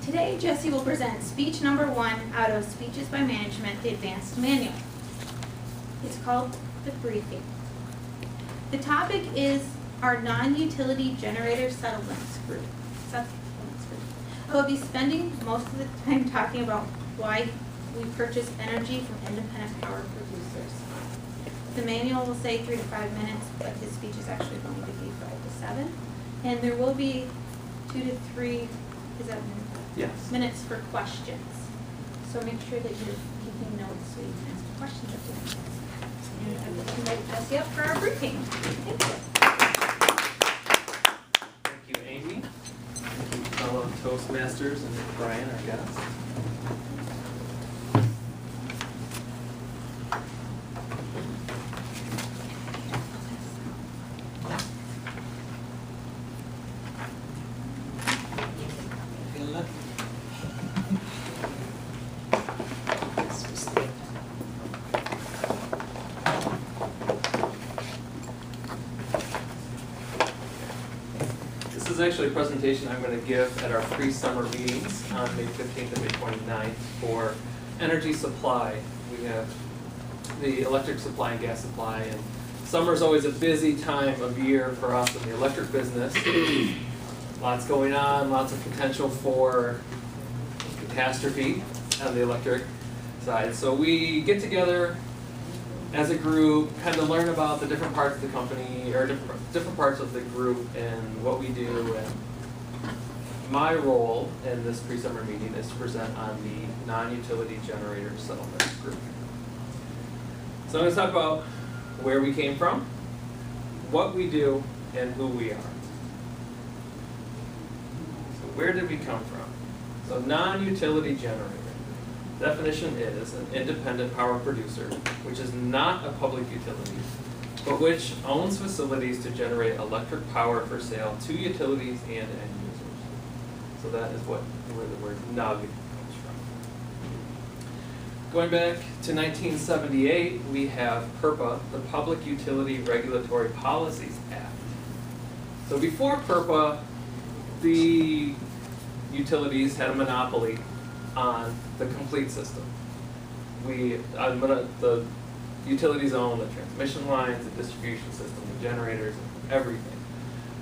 Today, Jesse will present speech number 1 out of Speeches by Management, the Advanced Manual. It's called The Briefing. The topic is our non-utility generator settlements group. I will be spending most of the time talking about why we purchase energy from independent power producers. The manual will say 3 to 5 minutes, but his speech is actually going to be 5 to 7. And there will be 2 to 3, is that Yes. minutes for questions. So make sure that you're keeping notes so you can ask questions at the end. And I will invite Jesse up for our briefing. Thank you. Thank you, Amy. Thank you, fellow Toastmasters, and Brian, our guest. This is actually a presentation I'm going to give at our pre-summer meetings on May 15th and May 29th for energy supply. We have the electric supply and gas supply, and summer is always a busy time of year for us in the electric business. Lots going on, lots of potential for catastrophe on the electric side. So we get together as a group, kind of learn about the different parts of the company, or different parts of the group and what we do. And my role in this pre-summer meeting is to present on the non-utility generator settlements group. So I'm going to talk about where we came from, what we do, and who we are. So where did we come from? So non-utility generator. Definition is an independent power producer, which is not a public utility, but which owns facilities to generate electric power for sale to utilities and end users. So that is where the word NUG comes from. Going back to 1978, we have PURPA, the Public Utility Regulatory Policies Act. So before PURPA, the utilities had a monopoly on the complete system. The utilities own the transmission lines, the distribution system, the generators, everything.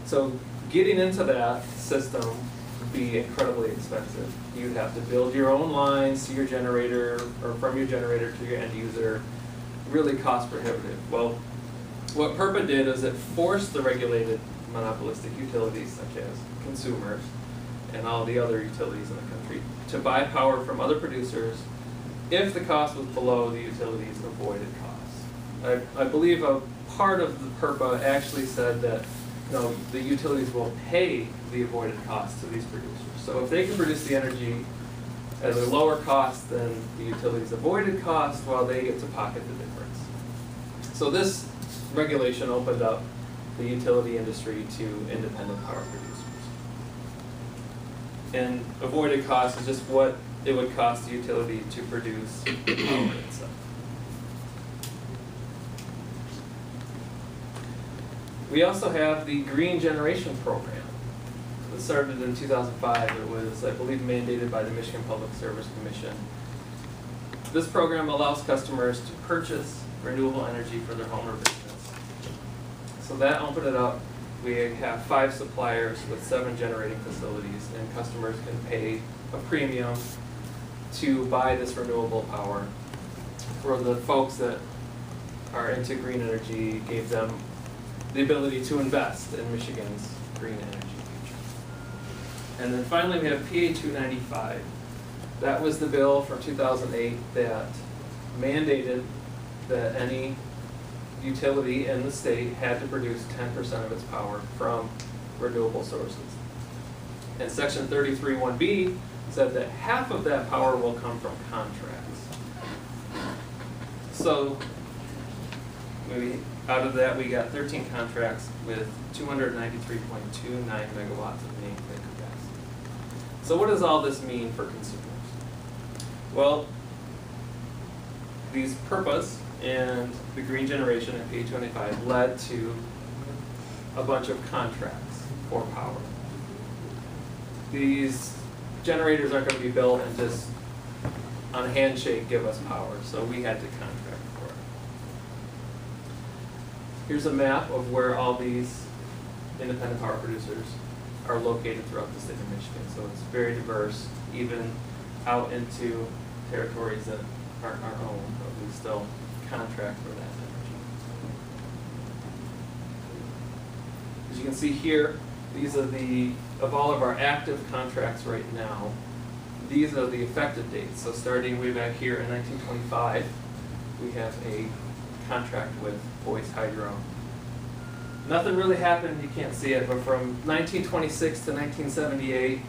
So getting into that system would be incredibly expensive. You'd have to build your own lines to your generator, or from your generator to your end user. Really cost prohibitive. Well, what PURPA did is it forced the regulated monopolistic utilities, such as consumers and all the other utilities in the country, to buy power from other producers if the cost was below the utility's avoided costs. I believe a part of the PURPA actually said that the utilities will pay the avoided costs to these producers. So if they can produce the energy at a lower cost than the utility's avoided cost, well, they get to pocket the difference. So this regulation opened up the utility industry to independent power producers. And avoided cost is just what it would cost the utility to produce the power itself. We also have the Green Generation Program. It started in 2005. It was, I believe, mandated by the Michigan Public Service Commission. This program allows customers to purchase renewable energy for their home or business. So that opened it up. We have 5 suppliers with 7 generating facilities, and customers can pay a premium to buy this renewable power. For the folks that are into green energy, gave them the ability to invest in Michigan's green energy future. And then finally we have PA 295. That was the bill from 2008 that mandated that any utility in the state had to produce 10% of its power from renewable sources. And section 33(1)B said that half of that power will come from contracts. So maybe out of that we got 13 contracts with 293.29 megawatts of nameplate capacity. So what does all this mean for consumers? Well, these PURPAs and the green generation at PA 295 led to a bunch of contracts for power. These generators aren't gonna be built and just on a handshake give us power, so we had to contract for it. Here's a map of where all these independent power producers are located throughout the state of Michigan, so it's very diverse, even out into territories that aren't our own, but we still contract for that energy. As you can see here, these are of all of our active contracts right now, these are the effective dates. So starting way back here in 1925, we have a contract with Boyce Hydro. Nothing really happened, you can't see it, but from 1926 to 1978,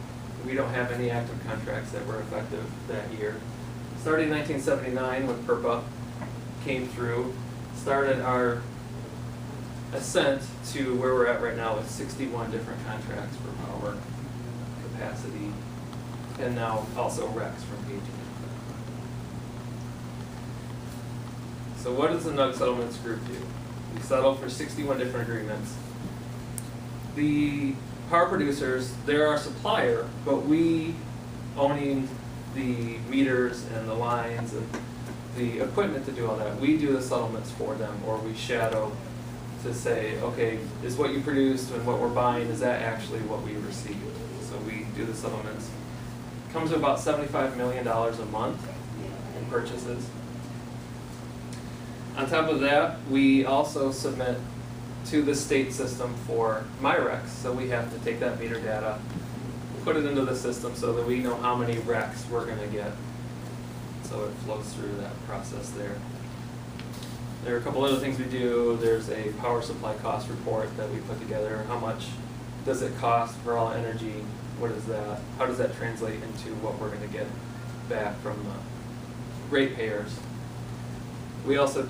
we don't have any active contracts that were effective that year. Starting in 1979, when PURPA came through, started our ascent to where we're at right now with 61 different contracts for power, capacity, and now also RECs from PG. So what does the NUG Settlements Group do? We settle for 61 different agreements. The power producers, they're our supplier, but we, owning the meters and the lines and the equipment to do all that, we do the settlements for them, or we shadow to say, okay, is what you produced and what we're buying, is that actually what we received? So we do the settlements. It comes to about $75 million a month in purchases. On top of that, we also submit to the state system for MyRecs, so we have to take that meter data, put it into the system so that we know how many RECs we're going to get. So it flows through that process there. There are a couple other things we do. There's a power supply cost report that we put together. How much does it cost for all energy? What is that? How does that translate into what we're going to get back from the ratepayers? We also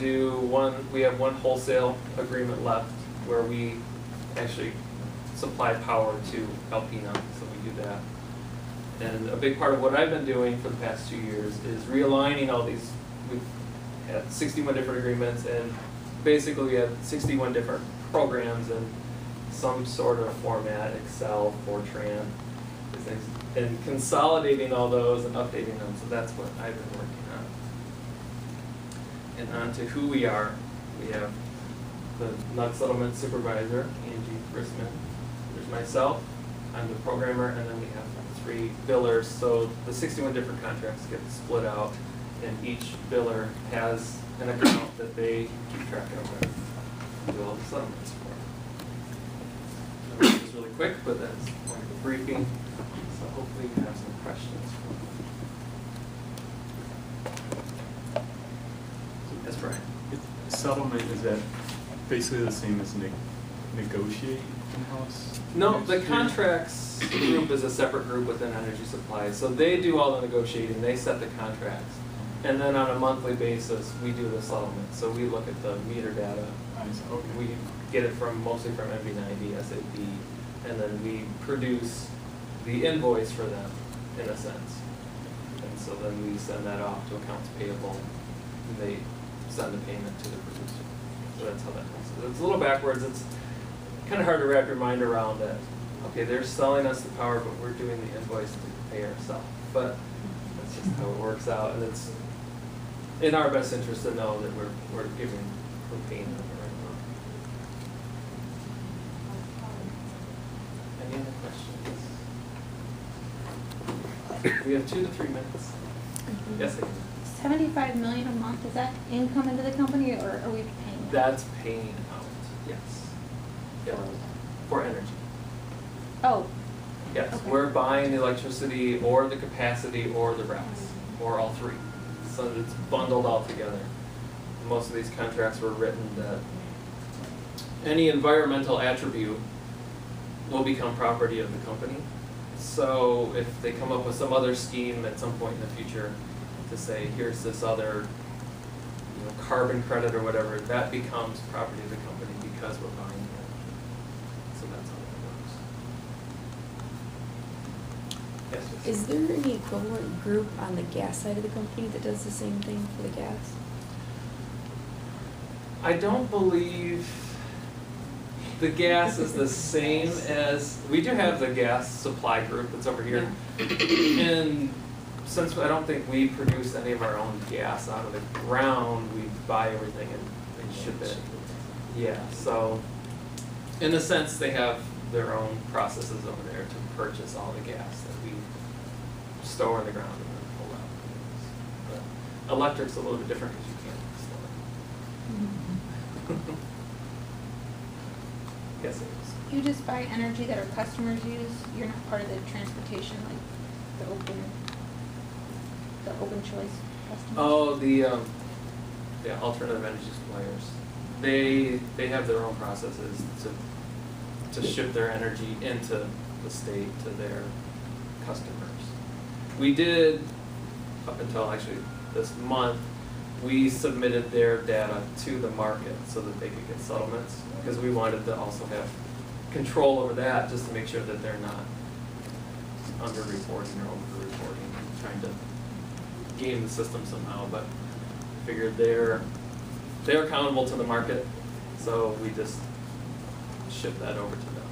we have one wholesale agreement left where we actually supply power to Alpena, so we do that. And a big part of what I've been doing for the past 2 years is realigning all these. We've had 61 different agreements, and basically we have 61 different programs in some sort of format, Excel, Fortran, things, and consolidating all those and updating them. So that's what I've been working on. And on to who we are. We have the NUG Settlement Supervisor, Angie Grisman. There's myself, I'm the programmer, and then we have 3 billers. So the 61 different contracts get split out, and each biller has an account that they keep track of and do all the settlements for. This is really quick, but that's part of the briefing. So hopefully you have some questions. Yes, Brian. Settlement, is that basically the same as negotiate in-house? No, the contracts group is a separate group within energy supply. So they do all the negotiating, they set the contracts. And then on a monthly basis, we do the settlement. So we look at the meter data. Okay. We get it mostly from MV90, SAP, and then we produce the invoice for them, in a sense. And so then we send that off to accounts payable, and they send the payment to the producer. So that's how that goes. It's a little backwards. It's kind of hard to wrap your mind around that. Okay, they're selling us the power, but we're doing the invoice to pay ourselves. But that's just how it works out, and it's in our best interest to know that we're paying them the right amount. Any other questions? We have 2 to 3 minutes. Yes, Amy? 75 million a month, is that income into the company, or are we paying that? That's paying out, yes. Yeah. For energy. Oh. Yes, Okay. we're buying the electricity or the capacity or the RECs, or all 3. So it's bundled all together. Most of these contracts were written that any environmental attribute will become property of the company. So if they come up with some other scheme at some point in the future to say, here's this other carbon credit or whatever, that becomes property of the company because we're buying it. So that's how that works. Yes, yes. Is there any equivalent group on the gas side of the company that does the same thing for the gas? I don't believe The gas is the same as, we do have the gas supply group that's over here. And since I don't think we produce any of our own gas out of the ground, we buy everything and ship it. Yeah, so in a sense, they have their own processes over there to purchase all the gas that we store in the ground and then pull out. But electric's a little bit different because you can't store it. Yes, it is. You just buy energy that our customers use, you're not part of the transportation, like the open choice customers? Oh, the alternative energy suppliers. They have their own processes to ship their energy into the state to their customers. We did, up until actually this month, we submitted their data to the market so that they could get settlements, because we wanted to also have control over that, just to make sure that they're not under-reporting or over-reporting, trying to game the system somehow, but figured they're accountable to the market, so we just ship that over to them.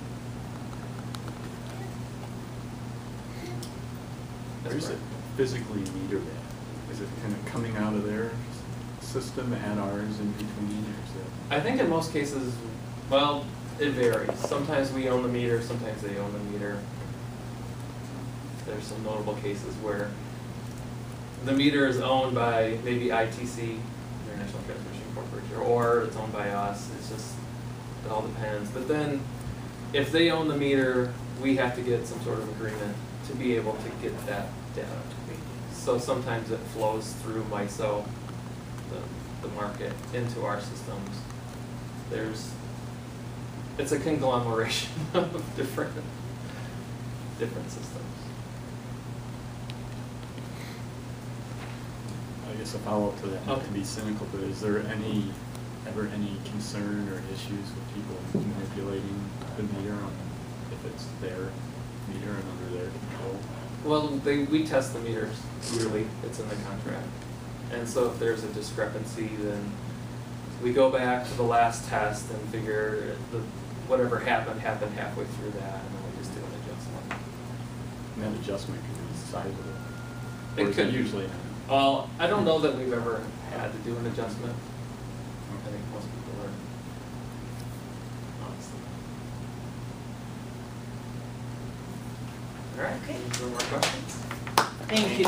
Where's it physically meter that? Is it kind of coming out of their system at ours in between, or is that? I think in most cases, well, it varies. Sometimes we own the meter, sometimes they own the meter. There's some notable cases where the meter is owned by maybe ITC, International Transmission Corporation, or it's owned by us. It's just, it all depends. But then, if they own the meter, we have to get some sort of agreement to be able to get that data. So sometimes it flows through MISO, the market, into our systems. It's a conglomeration of different systems. I guess a follow-up to that, not to be cynical, but is there ever any concern or issues with people manipulating the meter on if it's their meter and under their control? Well, we test the meters yearly. It's in the contract. And so if there's a discrepancy, then we go back to the last test and figure whatever happened halfway through that, and then we just do an adjustment. And that adjustment can be sizable. It Or is could usually. Well, I don't know that we've ever had to do an adjustment. I think most people are, honestly. All right. Okay. Any more questions? Thank you.